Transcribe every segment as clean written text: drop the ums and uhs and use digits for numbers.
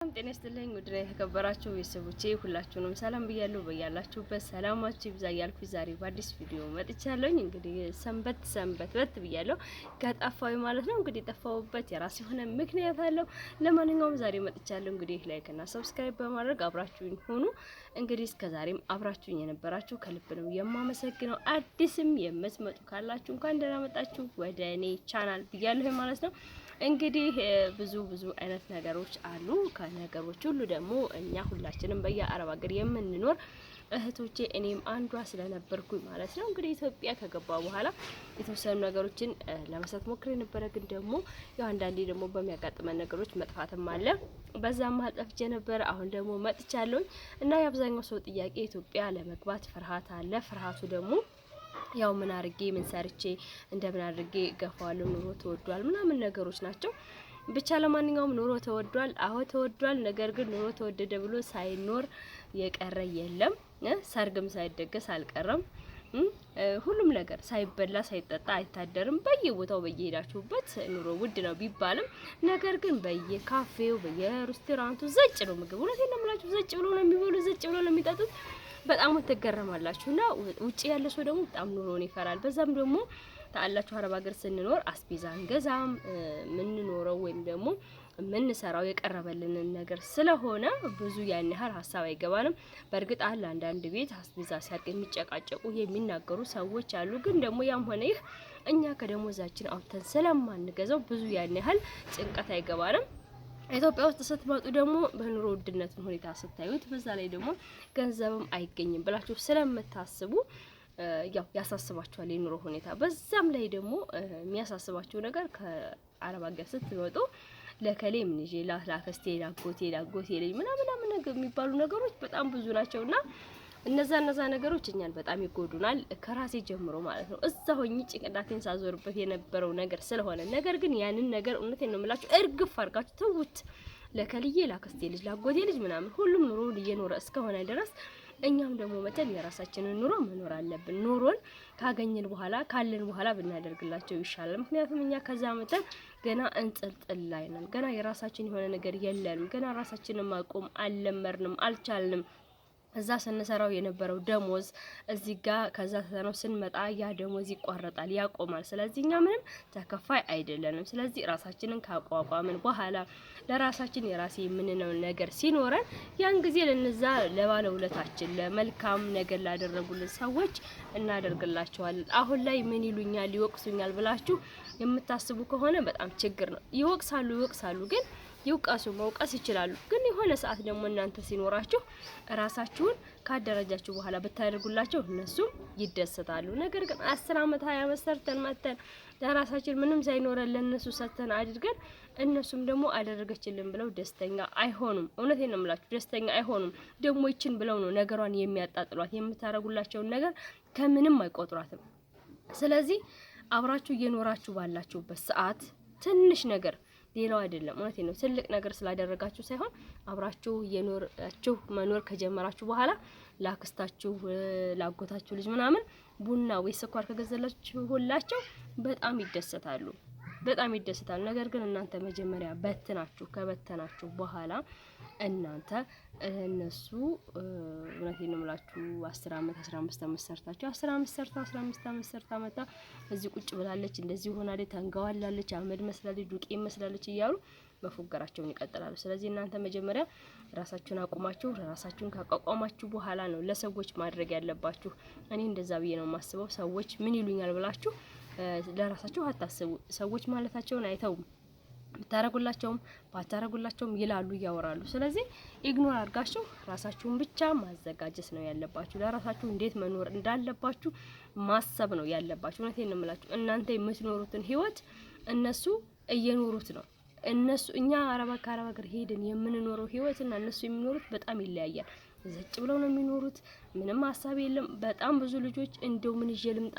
ጤና ይስጥልኝ ውድ የተከበራችሁ ቤተሰቦቼ ሁላችሁንም ሰላም ብያለሁ። በያላችሁበት ሰላማችሁ ይብዛ እያልኩ ዛሬ በአዲስ ቪዲዮ መጥቻለሁ። እንግዲህ ሰንበት ብያለሁ ከጠፋሁ ማለት ነው። እንግዲህ ጠፋሁበት የራሴ የሆነ ምክንያት አለው። ለማንኛውም ዛሬ መጥቻለሁ። እንግዲህ ላይክ እና ሰብስክራይብ በማድረግ አብራችሁኝ ሆኑ። እንግዲህ እስከዛሬም አብራችሁኝ የነበራችሁ ከልብ ነው የማመሰግነው። አዲስም የምትመጡ ካላችሁ እንኳን ደህና መጣችሁ ወደ እኔ ቻናል ብያለሁ ማለት ነው። እንግዲህ ብዙ አይነት ነገሮች አሉ። ከነገሮች ሁሉ ደግሞ እኛ ሁላችንም በየአረብ ሀገር የምንኖር እህቶቼ እኔም አንዷ ስለነበርኩኝ ማለት ነው። እንግዲህ ኢትዮጵያ ከገባ በኋላ የተወሰኑ ነገሮችን ለመስራት ሞክሬ ነበረ። ግን ደግሞ ያው አንዳንዴ ደግሞ በሚያጋጥመን ነገሮች መጥፋትም አለ። በዛም መሀል ጠፍቼ ነበር። አሁን ደግሞ መጥቻለሁ እና የአብዛኛው ሰው ጥያቄ ኢትዮጵያ ለመግባት ፍርሃት አለ። ፍርሃቱ ደግሞ ያው ምን አድርጌ ምን ሰርቼ እንደምን አድርጌ ገፋዋለሁ፣ ኑሮ ተወዷል ምናምን ነገሮች ናቸው። ብቻ ለማንኛውም ኑሮ ተወዷል። አዎ ተወዷል። ነገር ግን ኑሮ ተወደደ ብሎ ሳይኖር የቀረ የለም። ሰርግም ሳይደገስ አልቀረም። ሁሉም ነገር ሳይበላ ሳይጠጣ አይታደርም። በየቦታው በየሄዳችሁበት ኑሮ ውድ ነው ቢባልም ነገር ግን በየካፌው በየሬስቶራንቱ ዘጭ ነው ምግብ። እውነቴን ነው የምላችሁ፣ ዘጭ ብሎ ነው የሚበሉት፣ ዘጭ ብሎ ነው የሚጠጡት። በጣም ትገረማላችሁና ውጪ ያለ ሰው ደግሞ በጣም ኑሮን ይፈራል። በዛም ደግሞ ታላችሁ አረብ ሀገር ስንኖር አስቤዛ እንገዛም ምንኖረው ወይም ደግሞ ምንሰራው የቀረበልንን ነገር ስለሆነ ብዙ ያን ያህል ሀሳብ አይገባንም። በእርግጥ አለ አንዳንድ ቤት አስቤዛ ሲያልቅ የሚጨቃጨቁ የሚናገሩ ሰዎች አሉ። ግን ደግሞ ያም ሆነ ይህ እኛ ከደሞዛችን አውጥተን ስለማንገዛው ብዙ ያን ያህል ጭንቀት አይገባንም። ኢትዮጵያ ውስጥ ስትመጡ ደግሞ በኑሮ ውድነት ሁኔታ ስታዩት በዛ ላይ ደግሞ ገንዘብም አይገኝም ብላችሁ ስለምታስቡ ያው ያሳስባችኋል የኑሮ ሁኔታ። በዛም ላይ ደግሞ የሚያሳስባችሁ ነገር ከአረብ ሀገር ስትመጡ ለከሌ ምን ይዤ ላከስቴ ላጎቴ ልጅ ምናምን ነገር የሚባሉ ነገሮች በጣም ብዙ ናቸውና እነዛ ነገሮች እኛን በጣም ይጎዱናል። ከራሴ ጀምሮ ማለት ነው። እዛ ሆኜ ጭንቅላቴን ሳዞርበት የነበረው ነገር ስለሆነ ነገር ግን ያንን ነገር እውነቴን ነው የምላችሁ እርግፍ አድርጋችሁ ተውት። ለከልዬ ላከስቴ ልጅ ላጎቴ ልጅ ምናምን ሁሉም ኑሮን እየኖረ እስከሆነ ድረስ እኛም ደግሞ መተን የራሳችንን ኑሮ መኖር አለብን። ኑሮን ካገኘን በኋላ ካለን በኋላ ብናደርግላቸው ይሻላል። ምክንያቱም እኛ ከዛ መተን ገና እንጥልጥል ላይ ነን። ገና የራሳችን የሆነ ነገር የለንም። ገና ራሳችንን ማቆም አልለመድንም፣ አልቻልንም። እዛ ስንሰራው የነበረው ደሞዝ እዚህ ጋር ከዛ ተሰራው ስንመጣ ያ ደሞዝ ይቋረጣል፣ ያቆማል። ስለዚህ እኛ ምንም ተከፋይ አይደለንም። ስለዚህ ራሳችንን ካቋቋምን በኋላ ለራሳችን የራሴ የምንነው ነገር ሲኖረን ያን ጊዜ ለነዛ ለባለውለታችን ለመልካም ነገር ላደረጉልን ሰዎች እናደርግላቸዋለን። አሁን ላይ ምን ይሉኛል ይወቅሱኛል ብላችሁ የምታስቡ ከሆነ በጣም ችግር ነው። ይወቅሳሉ ግን ይውቀሱ መውቀስ ይችላሉ። ግን የሆነ ሰዓት ደግሞ እናንተ ሲኖራችሁ ራሳችሁን ካደረጃችሁ በኋላ ብታደርጉላቸው እነሱም ይደሰታሉ። ነገር ግን 10 አመት 20 አመት ሰርተን መተን ለራሳችን ምንም ሳይኖረን ለነሱ ሰተን አድርገን እነሱም ደግሞ አደረገችልን ብለው ደስተኛ አይሆኑም። እውነቴን ነው የምላችሁ፣ ደስተኛ አይሆኑም። ደግሞ ይችን ብለው ነው ነገሯን የሚያጣጥሏት። የምታረጉላቸውን ነገር ከምንም አይቆጥሯትም። ስለዚህ አብራችሁ እየኖራችሁ ባላችሁበት ሰዓት ትንሽ ነገር ሌላው አይደለም፣ እውነቴን ነው። ትልቅ ነገር ስላደረጋችሁ ሳይሆን አብራችሁ የኖራችሁ መኖር ከጀመራችሁ በኋላ ላክስታችሁ ላጎታችሁ ልጅ ምናምን ቡና ወይ ስኳር ከገዘላችሁ ሁላቸው በጣም ይደሰታሉ። ነገር ግን እናንተ መጀመሪያ ከበተናችሁ በኋላ እናንተ እነሱ እውነቴን ነው የምላችሁ 10 አመት 15 አመት ሰርታችሁ 10 አመት ሰርታ 15 አመት ሰርታ መጣ እዚህ ቁጭ ብላለች፣ እንደዚህ ሆናለች፣ ተንጋዋላለች፣ አመድ መስላለች፣ ዱቄ መስላለች እያሉ መፎገራቸውን ይቀጥላሉ። ስለዚህ እናንተ መጀመሪያ ራሳችሁን አቁማችሁ ራሳችሁን ካቋቋማችሁ በኋላ ነው ለሰዎች ማድረግ ያለባችሁ። እኔ እንደዛ ብዬ ነው የማስበው። ሰዎች ምን ይሉኛል ብላችሁ ለራሳችሁ አታስቡ። ሰዎች ማለታቸውን አይተውም። ብታረጉላቸውም ባታረጉላቸውም ይላሉ፣ ያወራሉ። ስለዚህ ኢግኖር አድርጋችሁ ራሳችሁን ብቻ ማዘጋጀት ነው ያለባችሁ። ለራሳችሁ እንዴት መኖር እንዳለባችሁ ማሰብ ነው ያለባችሁ። እውነቴን ነው የምላችሁ። እናንተ የምትኖሩትን ህይወት እነሱ እየኖሩት ነው። እኛ አረብ ሀገር ሄደን የምንኖረው ህይወትና እነሱ የሚኖሩት በጣም ይለያያል። ዘጭ ብለው ነው የሚኖሩት። ምንም ሀሳብ የለም። በጣም ብዙ ልጆች እንደው ምን ይዤ ልምጣ፣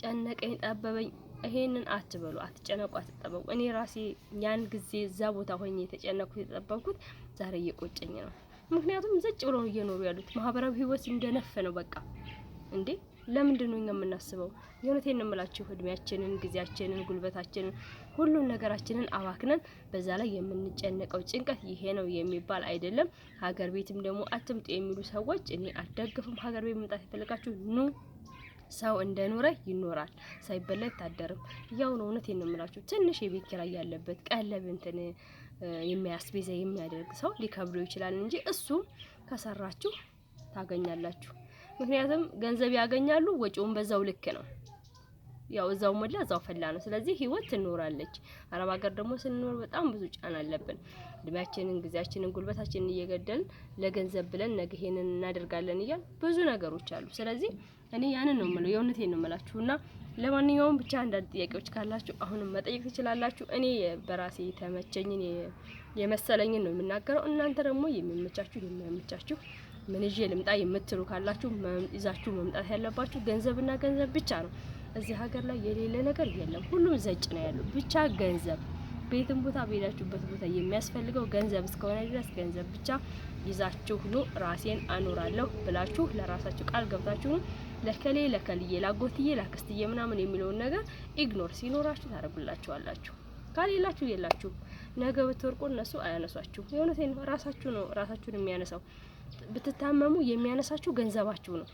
ጨነቀኝ፣ ጠበበኝ። ይሄንን አትበሉ፣ አትጨነቁ፣ አትጠበቁ። እኔ ራሴ ያን ጊዜ እዛ ቦታ ሆኜ የተጨነኩት የተጠበቅኩት ዛሬ እየቆጨኝ ነው። ምክንያቱም ዘጭ ብለው እየኖሩ ያሉት ማህበራዊ ህይወት እንደነፈ ነው። በቃ እንዴ ለምንድን ነው እኛ የምናስበው? የእውነቴን ነው የምላችሁ። እድሜያችንን፣ ጊዜያችንን፣ ጉልበታችንን፣ ሁሉን ነገራችንን አባክነን በዛ ላይ የምንጨነቀው ጭንቀት ይሄ ነው የሚባል አይደለም። ሀገር ቤትም ደግሞ አትምጡ የሚሉ ሰዎች እኔ አልደግፍም። ሀገር ቤት መምጣት የፈለጋችሁ ኑ። ሰው እንደኖረ ይኖራል፣ ሳይበላ አይታደርም። ያው ነው። እውነቴን ነው የምላችሁ። ትንሽ የቤት ኪራይ ያለበት ቀለብ እንትን የሚያስቤዛ የሚያደርግ ሰው ሊከብደው ይችላል እንጂ እሱ ከሰራችሁ ታገኛላችሁ። ምክንያቱም ገንዘብ ያገኛሉ፣ ወጪውን በዛው ልክ ነው። ያው እዛው ሞላ እዛው ፈላ ነው። ስለዚህ ህይወት ትኖራለች። አረብ ሀገር ደግሞ ስንኖር በጣም ብዙ ጫና አለብን። እድሜያችንን፣ ጊዜያችንን፣ ጉልበታችንን እየገደልን ለገንዘብ ብለን ነገ ይሄንን እናደርጋለን እያል ብዙ ነገሮች አሉ። ስለዚህ እኔ ያንን ነው የምለው፣ የእውነቴን ነው የምላችሁና ለማንኛውም ብቻ አንዳንድ ጥያቄዎች ካላችሁ አሁንም መጠየቅ ትችላላችሁ። እኔ በራሴ ተመቸኝን የመሰለኝን ነው የምናገረው። እናንተ ደግሞ የሚመቻችሁ የማይመቻችሁ ምን ይዤ ልምጣ የምትሉ ካላችሁ ይዛችሁ መምጣት ያለባችሁ ገንዘብና ገንዘብ ብቻ ነው። እዚህ ሀገር ላይ የሌለ ነገር የለም። ሁሉም ዘጭ ነው ያለው። ብቻ ገንዘብ ቤትም ቦታ በሄዳችሁበት ቦታ የሚያስፈልገው ገንዘብ እስከሆነ ድረስ ገንዘብ ብቻ ይዛችሁ ኑ። ራሴን አኖራለሁ ብላችሁ ለራሳችሁ ቃል ገብታችሁ ለከሌ ለከልዬ ላጎትዬ ላክስትዬ ምናምን የሚለውን ነገር ኢግኖር ሲኖራችሁ ታረጉላችኋላችሁ። ካሌላችሁ የላችሁ። ነገ ብትወርቁ እነሱ አያነሷችሁ። የእውነቴን ነው። ራሳችሁ ነው ራሳችሁን የሚያነሳው። ብትታመሙ የሚያነሳችሁ ገንዘባችሁ ነው።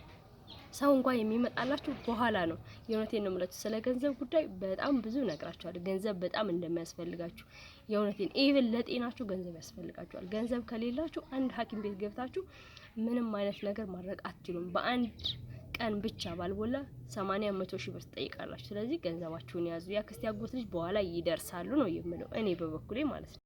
ሰው እንኳን የሚመጣላችሁ በኋላ ነው። የእውነቴን ነው የምላችሁ። ስለ ገንዘብ ጉዳይ በጣም ብዙ ነግራችኋለሁ። ገንዘብ በጣም እንደሚያስፈልጋችሁ የእውነቴን። ኢቭን ለጤናችሁ ገንዘብ ያስፈልጋችኋል። ገንዘብ ከሌላችሁ አንድ ሐኪም ቤት ገብታችሁ ምንም አይነት ነገር ማድረግ አትችሉም። በአንድ ቀን ብቻ ባልቦላ 80-100 ሺህ ብር ትጠይቃላችሁ። ስለዚህ ገንዘባችሁን ያዙ። ያክስት ያጎት ልጅ በኋላ ይደርሳሉ ነው የምለው እኔ በበኩሌ ማለት ነው።